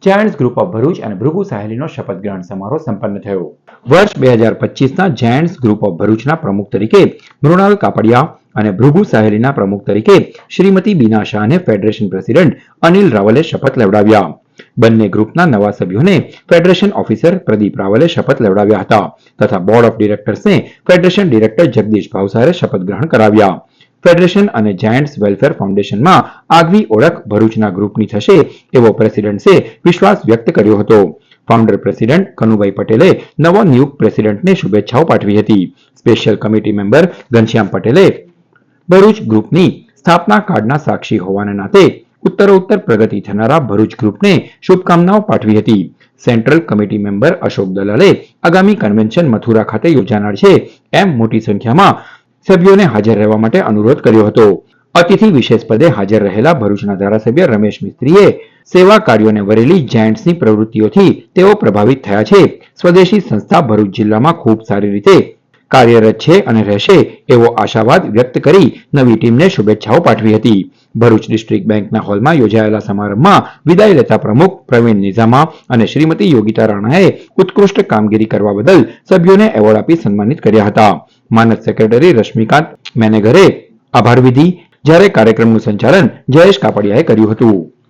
Giants group of Bharuch અને ભૃગુ સાહેલીનો શપથ ગ્રહણ સમારોહ સંપન્ન થયો. વર્ષ 2025ના જાયન્ટ્સ ગ્રુપ ઓફ ભરૂચના પ્રમુખ તરીકે મૃણાલ કાપડિયા અને ભૃગુ સાહેલીના પ્રમુખ તરીકે શ્રીમતી બીના શાહને ફેડરેશન પ્રેસિડેન્ટ અનિલ રાવલે શપથ લેવડાવ્યા. બંને ગ્રુપના નવા સભ્યોને ફેડરેશન ઓફિસર પ્રદીપ રાવલે શપથ લેવડાવ્યા હતા તથા બોર્ડ ઓફ ડિરેક્ટર્સને ફેડરેશન ડિરેક્ટર જગદીશ ભાવસારે શપથ ગ્રહણ કરાવ્યા. ફેડરેશન અને જાયન્ટ્સ વેલફેર ફાઉન્ડેશનમાં આગવી ઓળખ ભરૂચના ગ્રુપની થશે એવો પ્રેસિડેન્ટ્સે વિશ્વાસ વ્યક્ત કર્યો હતો. ફાઉન્ડર પ્રેસિડેન્ટ કનુભાઈ પટેલે નવો નિયુક્ત પ્રેસિડેન્ટને શુભેચ્છાઓ પાઠવી હતી. સ્પેશિયલ કમિટી મેમ્બર ઘનશ્યામ પટેલે ભરૂચ ગ્રુપની સ્થાપના કાળના સાક્ષી હોવાના નાતે ઉત્તરોત્તર પ્રગતિ થનારા ભરૂચ ગ્રુપને શુભકામનાઓ પાઠવી હતી. સેન્ટ્રલ કમિટી મેમ્બર અશોક દલાલે આગામી કન્વેન્શન મથુરા ખાતે યોજાનાર છે એમ મોટી સંખ્યામાં સભ્યોને હાજર રહેવા માટે અનુરોધ કર્યો હતો. અતિથિ વિશેષ પદે હાજર રહેલા ભરૂચના ધારાસભ્ય રમેશ મિસ્ત્રીએ સેવા કાર્યોને વરેલી જાયન્ટ્સની પ્રવૃત્તિઓથી તેઓ પ્રભાવિત થયા છે. સ્વદેશી સંસ્થા ભરૂચ જિલ્લામાં ખૂબ સારી રીતે કાર્યરત છે અને રહેશે એવો આશાવાદ વ્યક્ત કરી નવી ટીમને શુભેચ્છાઓ પાઠવી હતી. ભરૂચ ડિસ્ટ્રિક્ટ બેંકના હોલમાં યોજાયેલા સમારંભમાં વિદાય લેતા પ્રમુખ પ્રવીણ નિઝામા અને શ્રીમતી યોગિતા રાણાએ ઉત્કૃષ્ટ કામગીરી કરવા બદલ સભ્યોને એવોર્ડ આપી સન્માનિત કર્યા હતા. માનદ સેક્રેટરી રશ્મિકાંત મેનેગરે આભાર વિધિ, જ્યારે કાર્યક્રમનું સંચાલન જયેશ કાપડિયાએ કર્યું હતું.